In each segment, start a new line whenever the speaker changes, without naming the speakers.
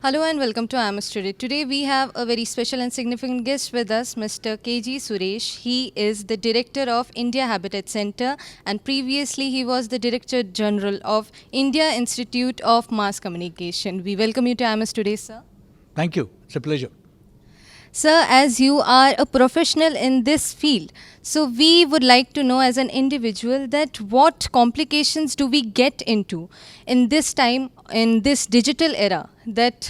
Hello and welcome to Amos Today. Today we have a very special and significant guest with us, Mr. KG Suresh. He is the director of India Habitat Center and previously he was the Director General of India Institute of Mass Communication. We welcome you to Amos Today, sir.
Thank you. It's a pleasure.
Sir, as you are a professional in this field, so we would like to know as an individual that what complications do we get into in this time, in this digital era that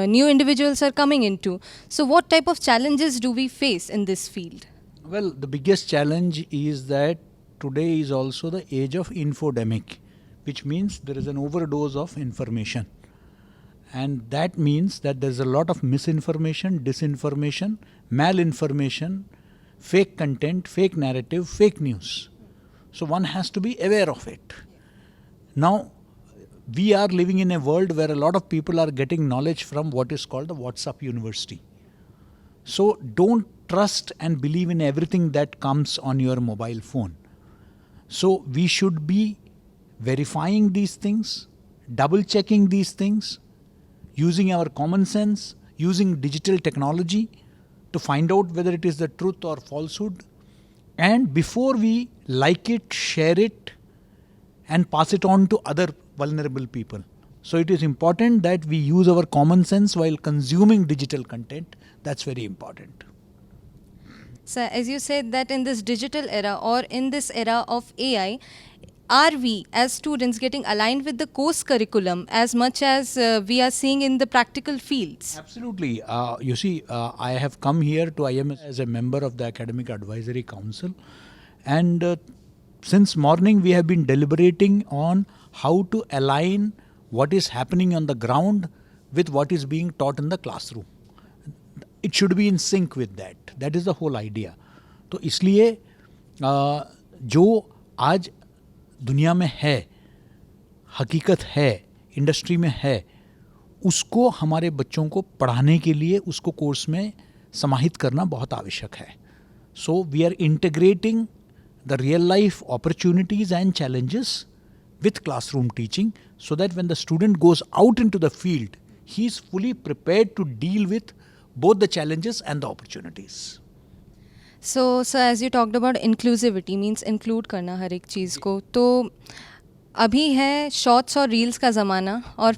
new individuals are coming into. So what type of challenges do we face in this field?
Well, the biggest challenge is that today is also the age of infodemic, which means there is an overdose of information. And that means that there's a lot of misinformation, disinformation, malinformation, fake content, fake narrative, fake news. So one has to be aware of it. Now, we are living in a world where a lot of people are getting knowledge from what is called the WhatsApp University. So don't trust and believe in everything that comes on your mobile phone. So we should be verifying these things, double checking these things, using our common sense, using digital technology to find out whether it is the truth or falsehood. And before we like it, share it, and pass it on to other vulnerable people. So it is important that we use our common sense while consuming digital content. That's very important.
So as you said that in this digital era or in this era of AI, are we as students getting aligned with the course curriculum as much as we are seeing in the practical fields?
Absolutely. You see, I have come here to IMS as a member of the Academic Advisory Council. And since morning, we have been deliberating on how to align what is happening on the ground with what is being taught in the classroom. It should be in sync with that. That is the whole idea. तो इसलिए जो आज दुनिया में है, हकीकत है, industry में है, उसको हमारे बच्चों को पढ़ाने के लिए उसको कोर्स में समाहित करना बहुत आवश्यक है. So we are integrating the real life opportunities and challenges with classroom teaching so that when the student goes out into the field, he is fully prepared to deal with both the challenges and the opportunities.
So, sir, as you talked about inclusivity, means include करना हर एक चीज़ को, तो अभी है shorts और reels का ज़माना और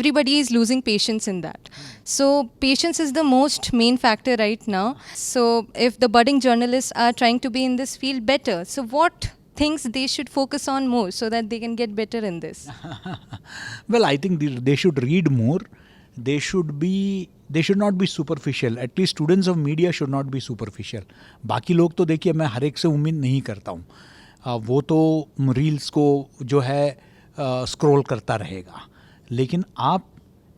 everybody is losing patience in that. So patience is the most main factor right now. So if the budding journalists are trying to be in this field better, so what things they should focus on more so that they can get better in this?
Well, I think they should read more. They should not be superficial. At least students of media should not be superficial. बाकी लोग तो देखिए मैं हर एक से उम्मीद नहीं करता हूँ. वो तो रील्स को जो है स्क्रॉल करता रहेगा. लेकिन आप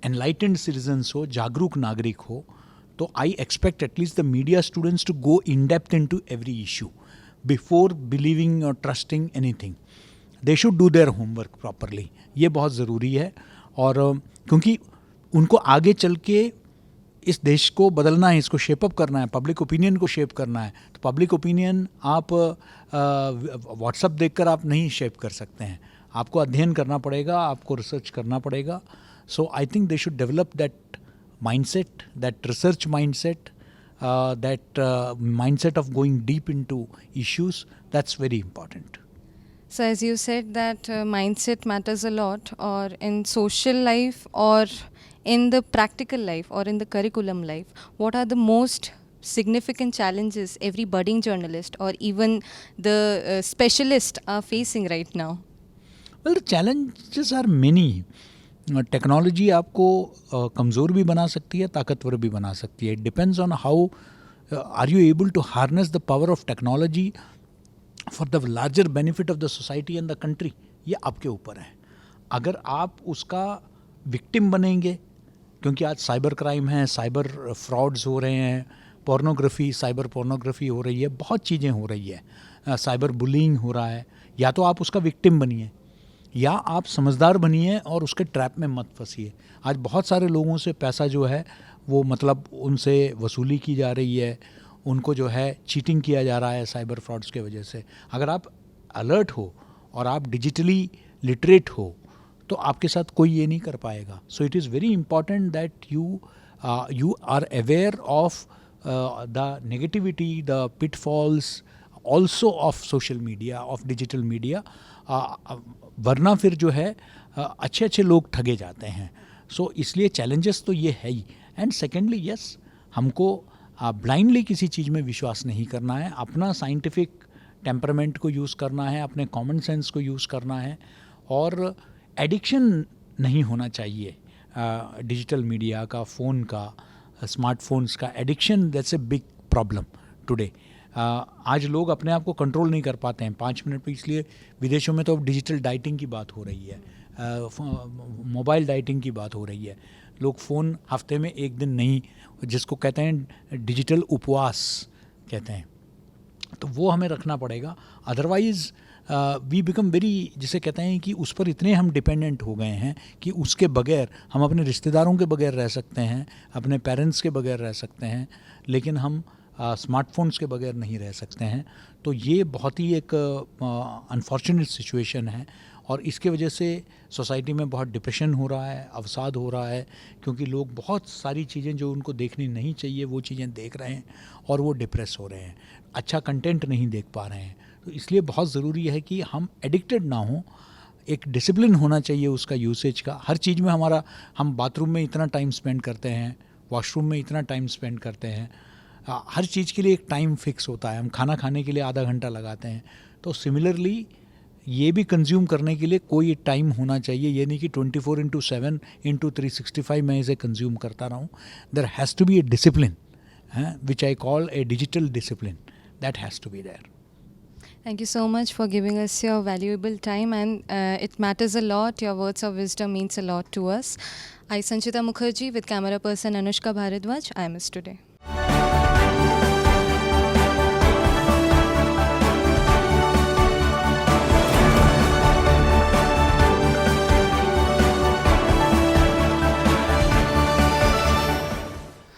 एनलाइटेंड सिटीजन्स हो, जागरूक नागरिक हो, तो I expect at least the media students to go in depth into every issue before believing और trusting anything. They should do their homework properly. ये बहुत ज़रूरी है. और क्योंकि उनको आगे चल के इस देश को बदलना है, इसको शेपअप करना है, पब्लिक ओपिनियन को शेप करना है. तो पब्लिक ओपिनियन आप व्हाट्सअप देखकर आप नहीं शेप कर सकते हैं. आपको अध्ययन करना पड़ेगा, आपको रिसर्च करना पड़ेगा. So I think they should develop that mindset, that research mindset, that mindset of going deep into issues. That's very important.
So as you said that mindset matters a lot, or in social life or in the practical life or in the curriculum life, what are the most significant challenges every budding journalist or even the specialist are facing right now?
Well, the challenges are many. Technology आपको कमज़ोर भी बना सकती है, ताकतवर भी बना सकती है. It depends on how are you able to harness the power of technology for the larger benefit of the society and the country. ये आपके ऊपर है. अगर आप उसका विक्टिम बनेंगे, क्योंकि आज साइबर क्राइम है, साइबर फ्रॉड्स हो रहे हैं, पोर्नोग्राफी, साइबर पोर्नोग्राफी हो रही है, बहुत चीज़ें हो रही है, साइबर बुलिंग हो रहा है. या तो आप उसका विक्टिम बनिए या आप समझदार बनिए और उसके ट्रैप में मत फंसिए. आज बहुत सारे लोगों से पैसा जो है वो मतलब उनसे वसूली की जा रही है, उनको जो है चीटिंग किया जा रहा है साइबर फ्रॉड्स के वजह से. अगर आप अलर्ट हो और आप डिजिटली लिटरेट हो तो आपके साथ कोई ये नहीं कर पाएगा. So it is very important that you are aware of the negativity, the pitfalls also of social media, of digital media. वरना फिर जो है अच्छे अच्छे लोग ठगे जाते हैं. सो इसलिए चैलेंजेस तो ये है ही. एंड सेकेंडली यस, हमको ब्लाइंडली किसी चीज़ में विश्वास नहीं करना है. अपना साइंटिफिक टेम्परामेंट को यूज़ करना है, अपने कॉमन सेंस को यूज़ करना है, और एडिक्शन नहीं होना चाहिए डिजिटल मीडिया का, फ़ोन का, स्मार्टफोन्स का. Addiction that's a big problem today. आज लोग अपने आप को कंट्रोल नहीं कर पाते हैं 5 मिनट पे. इसलिए विदेशों में तो अब डिजिटल डाइटिंग की बात हो रही है, मोबाइल डाइटिंग की बात हो रही है. लोग फ़ोन हफ्ते में 1 दिन नहीं, जिसको कहते हैं डिजिटल उपवास कहते हैं, तो वो हमें रखना पड़ेगा. अदरवाइज़ वी बिकम वेरी, जिसे कहते हैं कि उस पर इतने हम डिपेंडेंट हो गए हैं कि उसके बगैर हम अपने रिश्तेदारों के बगैर रह सकते हैं, अपने पेरेंट्स के बगैर रह सकते हैं, लेकिन हम स्मार्टफोन्स के बगैर नहीं रह सकते हैं. तो ये बहुत ही एक अनफॉर्चुनेट सिचुएशन है, और इसके वजह से सोसाइटी में बहुत डिप्रेशन हो रहा है, अवसाद हो रहा है, क्योंकि लोग बहुत सारी चीज़ें जो उनको देखनी नहीं चाहिए वो चीज़ें देख रहे हैं और वो डिप्रेस हो रहे हैं, अच्छा कंटेंट नहीं देख पा रहे हैं. तो इसलिए बहुत ज़रूरी है कि हम एडिक्टेड ना हों. एक डिसिप्लिन होना चाहिए उसका यूसेज का. हर चीज़ में हम बाथरूम में इतना टाइम स्पेंड करते हैं, वॉशरूम में इतना टाइम स्पेंड करते हैं. हर चीज़ के लिए एक टाइम फिक्स होता है. हम खाना खाने के लिए आधा घंटा लगाते हैं. तो सिमिलरली ये भी कंज्यूम करने के लिए कोई टाइम होना चाहिए. ये नहीं कि 24/7 × 365 मैं इसे कंज्यूम करता रहूँ. There has to be a discipline, which I call a digital discipline, that has to be there.
Thank you so much for giving us your valuable time, and it matters a lot. Your words of wisdom means a lot to us. I, Sanchita Mukherjee, with camera person Anushka Bharadwaj, I miss today.